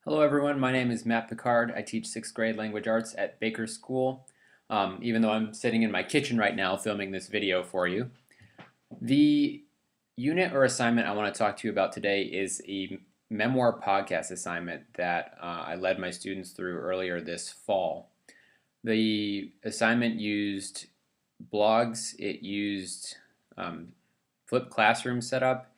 Hello everyone, my name is Matt Picard. I teach 6th grade language arts at Baker School, even though I'm sitting in my kitchen right now filming this video for you. The unit or assignment I want to talk to you about today is a memoir podcast assignment that I led my students through earlier this fall. The assignment used blogs, it used flipped classroom setup,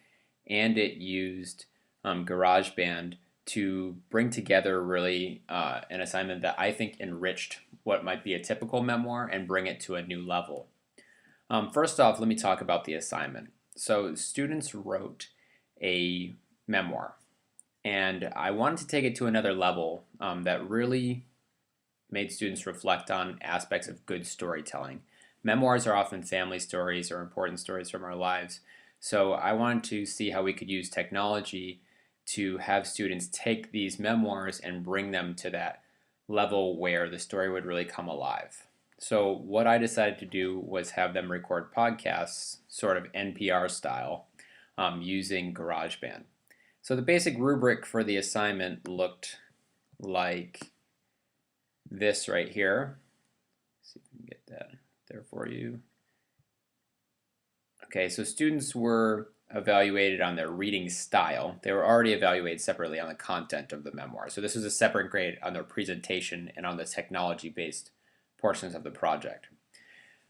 and it used GarageBand to bring together really an assignment that I think enriched what might be a typical memoir and bring it to a new level. First off, let me talk about the assignment. So students wrote a memoir, and I wanted to take it to another level that really made students reflect on aspects of good storytelling. Memoirs are often family stories or important stories from our lives, so I wanted to see how we could use technology to have students take these memoirs and bring them to that level where the story would really come alive. So what I decided to do was have them record podcasts, sort of NPR style, using GarageBand. So the basic rubric for the assignment looked like this right here. Let's see if we can get that there for you. Okay, so students were evaluated on their reading style. They were already evaluated separately on the content of the memoir. So this was a separate grade on their presentation and on the technology-based portions of the project.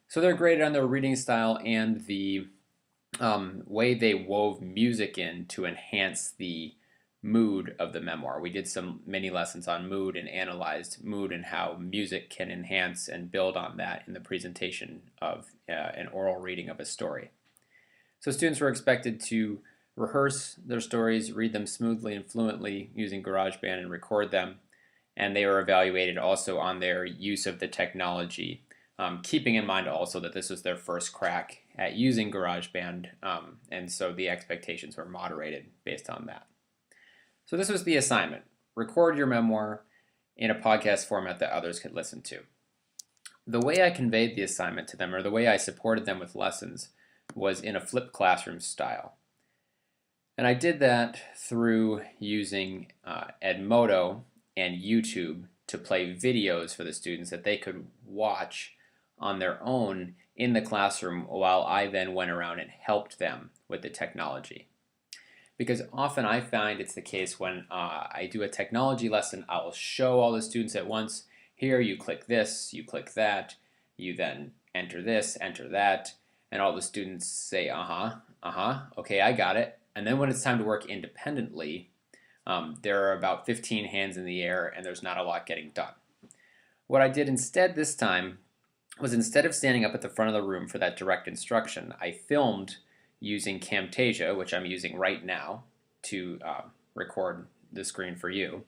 So they're graded on their reading style and the way they wove music in to enhance the mood of the memoir. We did some mini lessons on mood and analyzed mood and how music can enhance and build on that in the presentation of an oral reading of a story. So students were expected to rehearse their stories, read them smoothly and fluently using GarageBand and record them, and they were evaluated also on their use of the technology, keeping in mind also that this was their first crack at using GarageBand, and so the expectations were moderated based on that. So this was the assignment. Record your memoir in a podcast format that others could listen to. The way I conveyed the assignment to them, or the way I supported them with lessons, was in a flipped classroom style. And I did that through using Edmodo and YouTube to play videos for the students that they could watch on their own in the classroom while I then went around and helped them with the technology. Because often I find it's the case when I do a technology lesson, I'll show all the students at once, here you click this, you click that, you then enter this, enter that, and all the students say, okay, I got it. And then when it's time to work independently, there are about 15 hands in the air and there's not a lot getting done. What I did instead this time was, instead of standing up at the front of the room for that direct instruction, I filmed using Camtasia, which I'm using right now to record the screen for you.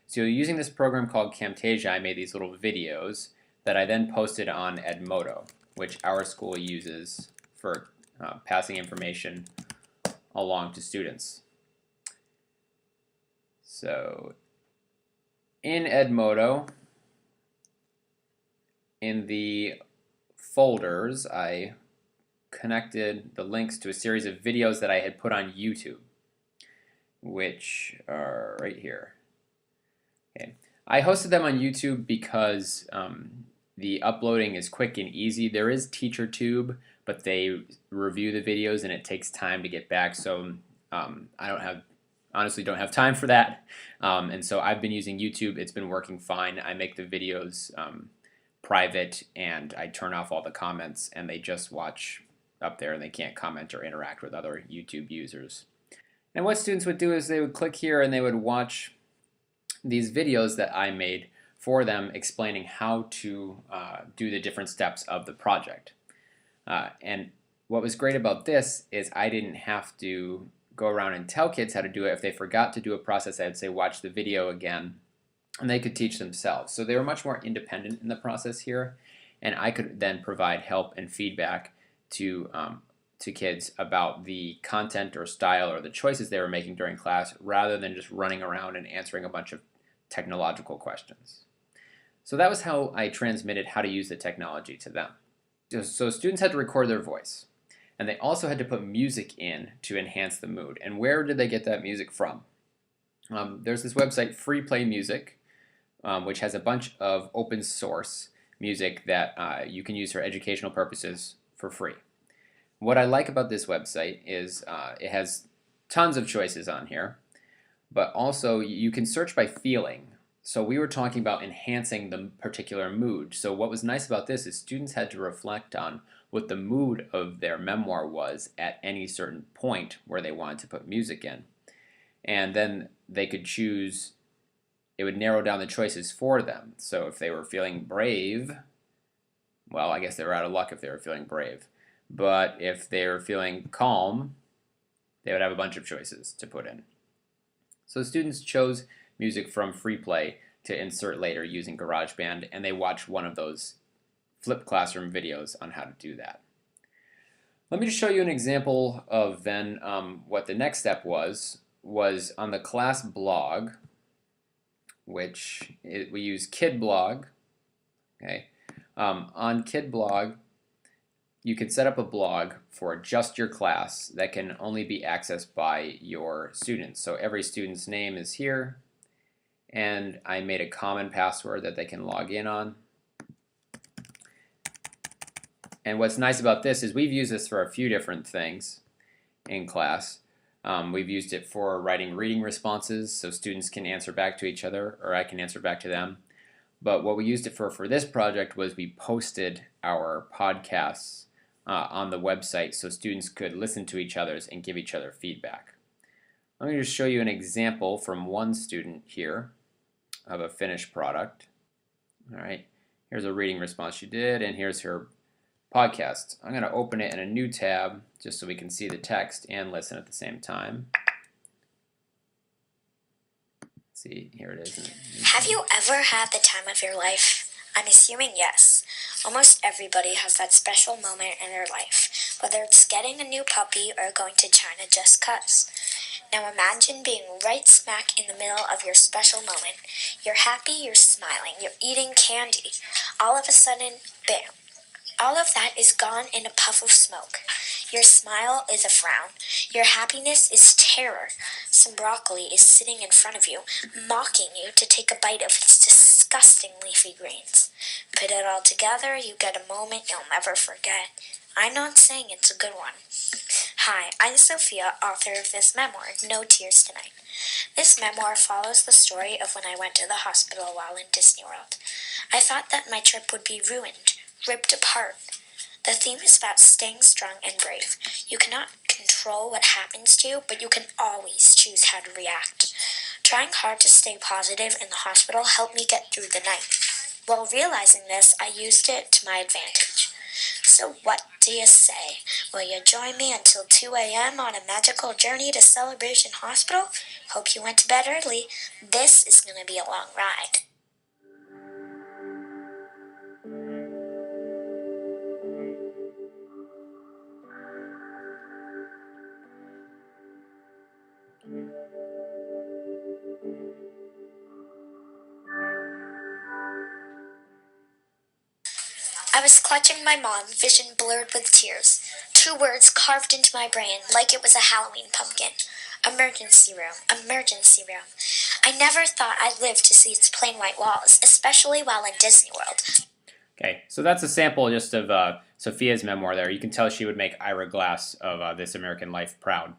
So using this program called Camtasia, I made these little videos that I then posted on Edmodo, which our school uses for passing information along to students. So in Edmodo, in the folders, I connected the links to a series of videos that I had put on YouTube, which are right here. Okay. I hosted them on YouTube because the uploading is quick and easy. There is TeacherTube, but they review the videos and it takes time to get back, so I honestly don't have time for that. And so I've been using YouTube. It's been working fine. I make the videos private and I turn off all the comments, and they just watch up there and they can't comment or interact with other YouTube users. And what students would do is they would click here and they would watch these videos that I made for them explaining how to do the different steps of the project. And what was great about this is I didn't have to go around and tell kids how to do it. If they forgot to do a process, I'd say watch the video again, and they could teach themselves. So they were much more independent in the process here, and I could then provide help and feedback to kids about the content or style or the choices they were making during class, rather than just running around and answering a bunch of technological questions. So that was how I transmitted how to use the technology to them. So students had to record their voice, and they also had to put music in to enhance the mood. And where did they get that music from? There's this website, Free Play Music, which has a bunch of open source music that you can use for educational purposes for free. What I like about this website is it has tons of choices on here, but also you can search by feeling. So we were talking about enhancing the particular mood. So what was nice about this is students had to reflect on what the mood of their memoir was at any certain point where they wanted to put music in. And then they could choose, it would narrow down the choices for them. So if they were feeling brave, well, I guess they were out of luck if they were feeling brave. But if they were feeling calm, they would have a bunch of choices to put in. So students chose music from Free Play to insert later using GarageBand, and they watched one of those flipped classroom videos on how to do that. Let me just show you an example of then what the next step was on the class blog, which we use Kid Blog. Okay, on Kid Blog, you can set up a blog for just your class that can only be accessed by your students. So every student's name is here, and I made a common password that they can log in on. And what's nice about this is we've used this for a few different things in class. We've used it for writing reading responses so students can answer back to each other, or I can answer back to them. But what we used it for this project was we posted our podcasts on the website so students could listen to each other's and give each other feedback. Let me just show you an example from one student here of a finished product. All right, here's a reading response she did, and here's her podcast. I'm going to open it in a new tab just so we can see the text and listen at the same time. Let's see, here it is. Have you ever had the time of your life? I'm assuming yes. Almost everybody has that special moment in their life, whether it's getting a new puppy or going to China just 'cause. Now imagine being right smack in the middle of your special moment. You're happy, you're smiling, you're eating candy. All of a sudden, bam. All of that is gone in a puff of smoke. Your smile is a frown. Your happiness is terror. Some broccoli is sitting in front of you, mocking you to take a bite of its disgusting leafy greens. Put it all together, you get a moment you'll never forget. I'm not saying it's a good one. Hi, I'm Sophia, author of this memoir, No Tears Tonight. This memoir follows the story of when I went to the hospital while in Disney World. I thought that my trip would be ruined, ripped apart. The theme is about staying strong and brave. You cannot control what happens to you, but you can always choose how to react. Trying hard to stay positive in the hospital helped me get through the night. While realizing this, I used it to my advantage. So what do you say? Will you join me until 2 a.m. on a magical journey to Celebration Hospital? Hope you went to bed early. This is going to be a long ride. I was clutching my mom, vision blurred with tears. 2 words carved into my brain like it was a Halloween pumpkin. Emergency room, emergency room. I never thought I'd live to see its plain white walls, especially while in Disney World. Okay, so that's a sample just of Sophia's memoir there. You can tell she would make Ira Glass of This American Life proud.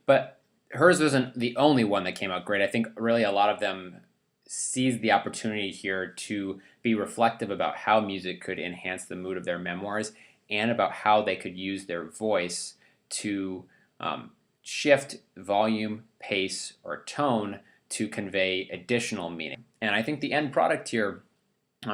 But hers wasn't the only one that came out great. I think really a lot of them seized the opportunity here to be reflective about how music could enhance the mood of their memoirs and about how they could use their voice to shift volume, pace, or tone to convey additional meaning. And I think the end product here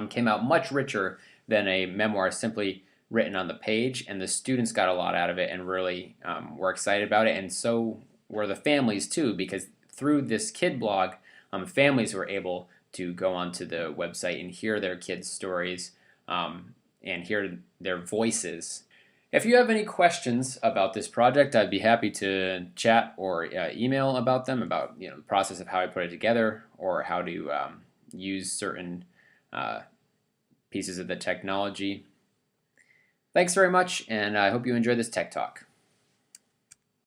came out much richer than a memoir simply written on the page, and the students got a lot out of it and really were excited about it, and so were the families too, because through this kid blog, families were able to go onto the website and hear their kids' stories and hear their voices. If you have any questions about this project, I'd be happy to chat or email about them, about the process of how I put it together or how to use certain pieces of the technology. Thanks very much, and I hope you enjoyed this Tech Talk.